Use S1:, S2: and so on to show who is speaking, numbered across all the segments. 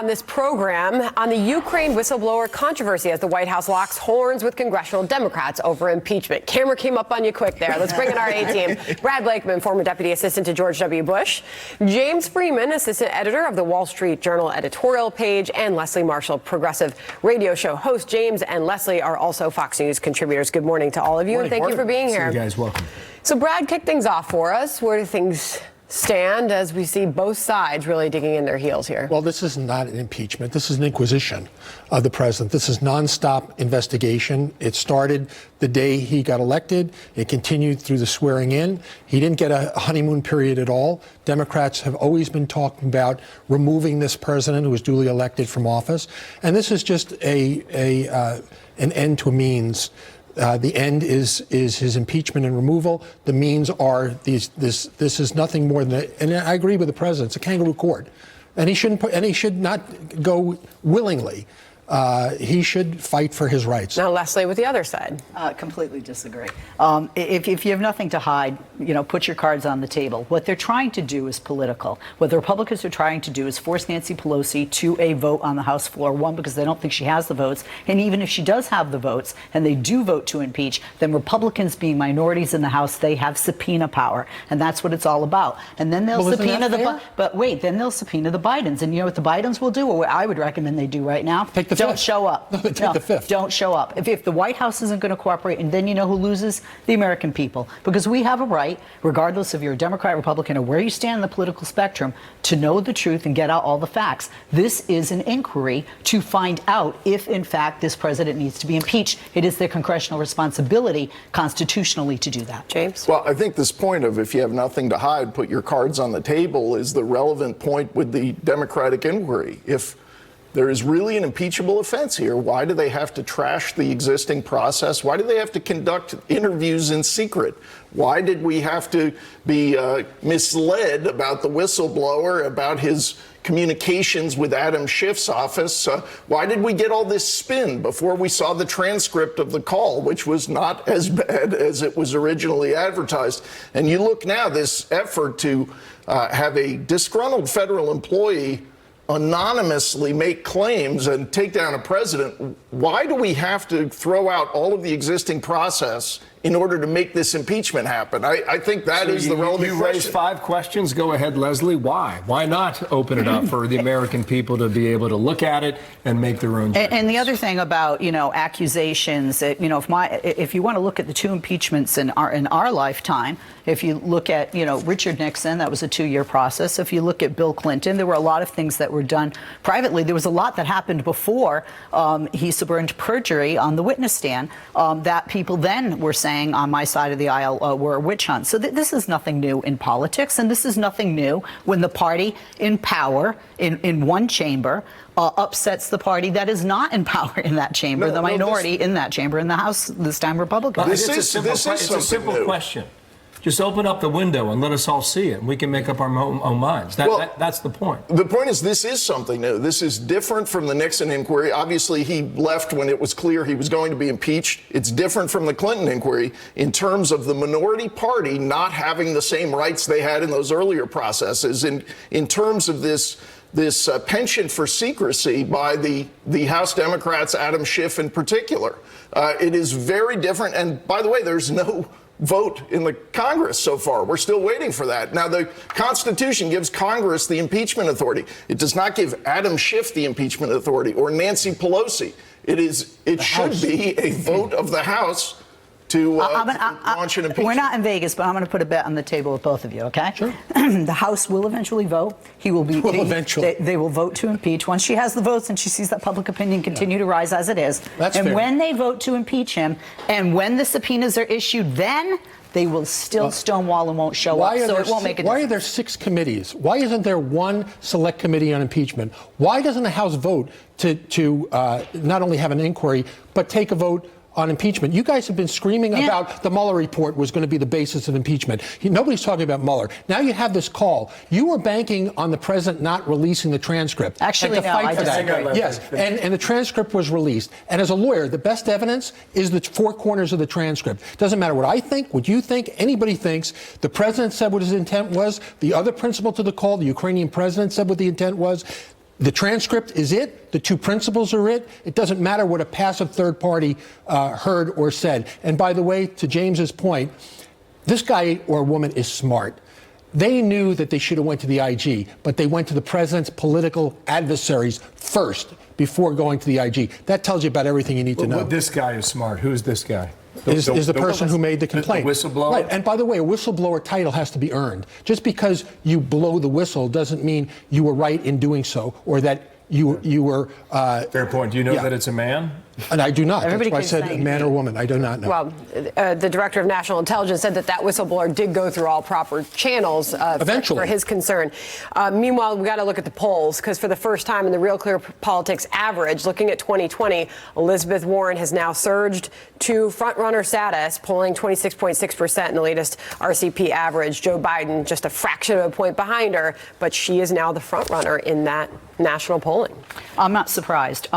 S1: on this program on the Ukraine whistleblower controversy as the White House locks horns with congressional Democrats over impeachment. Camera came up on you quick there. Let's bring in our A-team. Brad Blakeman, former deputy assistant to George W. Bush. James Freeman, assistant editor of the Wall Street Journal editorial page. And Leslie Marshall, progressive radio show host. James and Leslie are also Fox News contributors. Good morning to all of you, and thank you for being here.
S2: You guys, welcome.
S1: So, Brad, kick things off for us. Where do things stand as we see both sides really digging in their heels here?
S3: Well, this is not an impeachment. This is an inquisition of the president. This is nonstop investigation. It started the day he got elected. It continued through the swearing in. He didn't get a honeymoon period at all. Democrats have always been talking about removing this president who was duly elected from office. And this is just an end to a means. The end is his impeachment and removal. The means are these. This is nothing more than. And I agree with the president. It's a kangaroo court, and he should not go willingly. He should fight for his rights.
S1: Now, Leslie, with the other side.
S4: Completely disagree. If you have nothing to hide, put your cards on the table. What they're trying to do is political. What the Republicans are trying to do is force Nancy Pelosi to a vote on the House floor. One, because they don't think she has the votes. And even if she does have the votes and they do vote to impeach, then Republicans being minorities in the House, they have subpoena power. And that's what it's all about. And then they'll subpoena then they'll subpoena the Bidens. And you know what the Bidens will do, or what I would recommend they do right now? Don't show up.
S3: No, the fifth.
S4: Don't show up. If the White House isn't going to cooperate, and then you know who loses? The American people. Because we have a right, regardless if you're a Democrat, Republican, or where you stand in the political spectrum, to know the truth and get out all the facts. This is an inquiry to find out if, in fact, this president needs to be impeached. It is their congressional responsibility constitutionally to do that.
S1: James?
S5: Well, I think this point of if you have nothing to hide, put your cards on the table is the relevant point with the Democratic inquiry. If there is really an impeachable offense here, why do they have to trash the existing process? Why do they have to conduct interviews in secret? Why did we have to be misled about the whistleblower, about his communications with Adam Schiff's office? Why did we get all this spin before we saw the transcript of the call, which was not as bad as it was originally advertised? And you look now, this effort to have a disgruntled federal employee anonymously make claims and take down a president. Why do we have to throw out all of the existing process in order to make this impeachment happen? I think that is the relevant question.
S2: You raised 5 questions. Go ahead, Leslie. Why? Why not open it up for the American people to be able to look at it and make their own judgments?
S4: And the other thing about, accusations, that, if you want to look at the 2 impeachments in our lifetime, if you look at, Richard Nixon, that was a 2-year process. If you look at Bill Clinton, there were a lot of things that were done privately. There was a lot that happened before he suborned perjury on the witness stand that people then were saying on my side of the aisle were a witch hunt. So this is nothing new in politics, and this is nothing new when the party in power in one chamber upsets the party that is not in power in that chamber, the minority in that chamber in the House, this time Republican.
S2: It's a simple question. Just open up the window and let us all see it, and we can make up our own minds. That's the point.
S5: The point is, this is something new. This is different from the Nixon inquiry. Obviously, he left when it was clear he was going to be impeached. It's different from the Clinton inquiry in terms of the minority party not having the same rights they had in those earlier processes. In terms of this penchant for secrecy by the House Democrats, Adam Schiff in particular, it is very different. And by the way, there's no vote in the Congress so far. We're still waiting for that. Now, the Constitution gives Congress the impeachment authority. It does not give Adam Schiff the impeachment authority or Nancy Pelosi. It should be a vote of the House to launch an impeachment.
S4: We're not in Vegas, but I'm going to put a bet on the table with both of you, okay?
S3: Sure.
S4: The House will eventually vote. They will vote to impeach. Once she has the votes and she sees that public opinion continue to rise as it is.
S3: That's fair.
S4: When they vote to impeach him, and when the subpoenas are issued, then they will still stonewall and won't show up, so it won't make a difference.
S3: Why are there 6 committees? Why isn't there one select committee on impeachment? Why doesn't the House vote to not only have an inquiry, but take a vote on impeachment? You guys have been screaming about the Mueller report was going to be the basis of impeachment. Nobody's talking about Mueller. Now you have this call. You were banking on the president not releasing the transcript.
S4: Actually, no, I disagree.
S3: Yes, and the transcript was released. And as a lawyer, the best evidence is the 4 corners of the transcript. Doesn't matter what I think, what you think, anybody thinks. The president said what his intent was. The other principal to the call, the Ukrainian president, said what the intent was. The transcript is it. The two principles are it. It doesn't matter what a passive third party heard or said. And by the way, to James's point, this guy or woman is smart. They knew that they should have went to the IG, but they went to the president's political adversaries first before going to the IG. That tells you about everything you need to know.
S2: Well, this guy is smart. Who's this guy?
S3: Is the person who made the complaint.
S2: The whistleblower?
S3: Right. And by the way, a whistleblower title has to be earned. Just because you blow the whistle doesn't mean you were right in doing so, or that you were...
S2: Fair point. Do you know that it's a man?
S3: And I do not.
S4: Everybody
S3: That's why I said man or woman. I do not know.
S1: Well, the director of national intelligence said that whistleblower did go through all proper channels
S3: Eventually.
S1: for his concern. Meanwhile, we got to look at the polls, because for the first time in the Real Clear Politics average, looking at 2020, Elizabeth Warren has now surged to front-runner status, polling 26.6% in the latest RCP average. Joe Biden just a fraction of a point behind her, but she is now the front-runner in that national polling.
S4: I'm not surprised.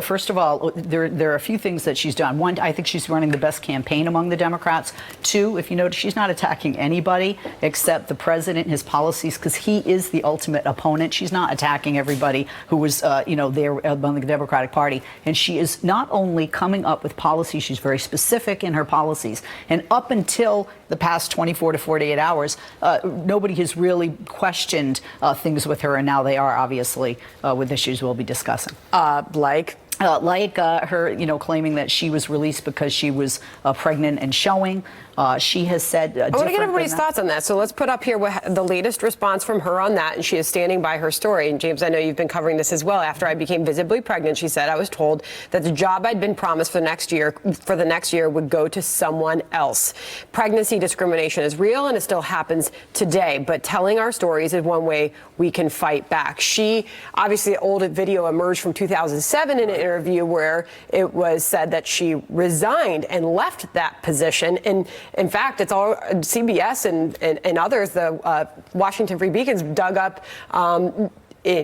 S4: First of all, there are a few things that she's done. One, I think she's running the best campaign among the Democrats. Two, if you notice, she's not attacking anybody except the president and his policies, because he is the ultimate opponent. She's not attacking everybody who was, there among the Democratic Party. And she is not only coming up with policies, she's very specific in her policies. And up until the past 24 to 48 hours, nobody has really questioned things with her, and now they are, obviously, with issues we'll be discussing.
S1: Like
S4: her, claiming that she was released because she was pregnant and showing. She has said.
S1: I want to get everybody's thoughts on that. So let's put up here the latest response from her on that. And she is standing by her story. And James, I know you've been covering this as well. After I became visibly pregnant, she said, I was told that the job I'd been promised for the next year would go to someone else. Pregnancy discrimination is real, and it still happens today. But telling our stories is one way we can fight back. Obviously, the old video emerged from 2007 in an interview where it was said that she resigned and left that position. And in fact, it's all CBS and others, the Washington Free Beacons dug up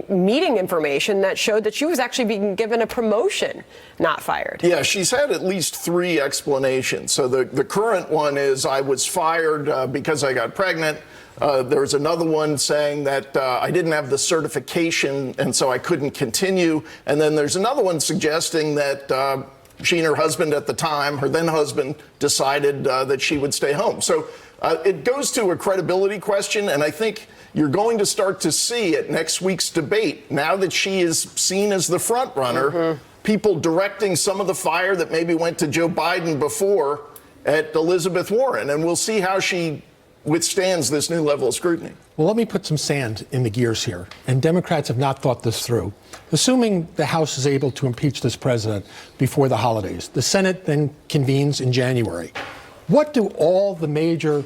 S1: meeting information that showed that she was actually being given a promotion, not fired.
S5: Yeah, she's had at least 3 explanations. So the current one is I was fired because I got pregnant. There's another one saying that I didn't have the certification and so I couldn't continue. And then there's another one suggesting that she and her husband at the time, her then husband, decided that she would stay home. So it goes to a credibility question, and I think you're going to start to see at next week's debate, now that she is seen as the front runner, people directing some of the fire that maybe went to Joe Biden before at Elizabeth Warren. And we'll see how she withstands this new level of scrutiny.
S3: Well, let me put some sand in the gears here. And Democrats have not thought this through. Assuming the House is able to impeach this president before the holidays, the Senate then convenes in January. What do all the major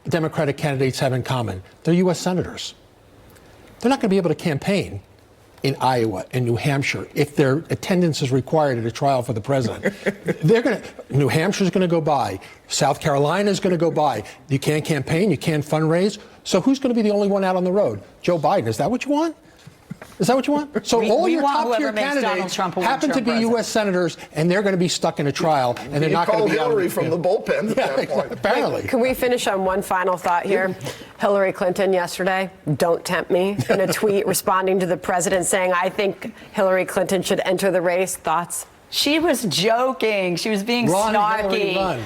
S3: Democratic candidates have in common? They're U.S. senators. They're not going to be able to campaign in Iowa and New Hampshire if their attendance is required at a trial for the president. New Hampshire's going to go by. South Carolina is going to go by. You can't campaign. You can't fundraise. So who's going to be the only one out on the road? Joe Biden. Is that what you want? Is that what you want? So all your top-tier candidates happen to be U.S. senators, and they're going to be stuck in a trial, and they're not going to be
S5: Hillary from the bullpen at that point.
S3: Apparently.
S1: Can we finish on one final thought here? Hillary Clinton yesterday, don't tempt me, in a tweet responding to the president saying, I think Hillary Clinton should enter the race. Thoughts?
S4: She was joking. She was being snarky.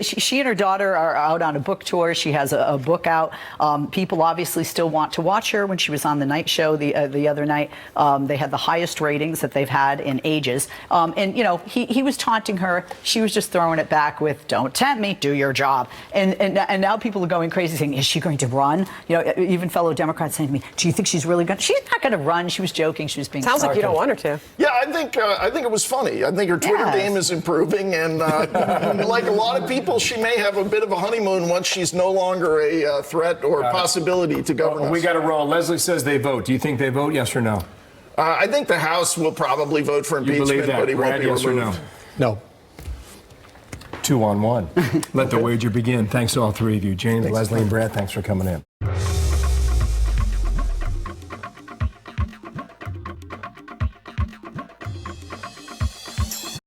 S4: She and her daughter are out on a book tour. She has a book out. People obviously still want to watch her. When she was on the night show the other night, they had the highest ratings that they've had in ages. And he was taunting her. She was just throwing it back with, "Don't tempt me. Do your job." And now people are going crazy, saying, "Is she going to run?" Even fellow Democrats saying to me, "Do you think she's really going? She's not going to run." She was joking. She was being.
S1: Sounds like you don't want her to.
S5: Yeah, I think it was funny. I think her Twitter game is improving, and like a lot of people, she may have a bit of a honeymoon once she's no longer a threat or possibility to govern us.
S2: We got to roll. Leslie says they vote. Do you think they vote? Yes or no?
S5: I think the House will probably vote for impeachment,
S2: you believe that?
S5: but he won't be
S2: yes
S5: removed.
S2: or no?
S3: No.
S2: 2-on-1. Let the wager begin. Thanks to all three of you. James, Leslie, and Brad, thanks for coming in.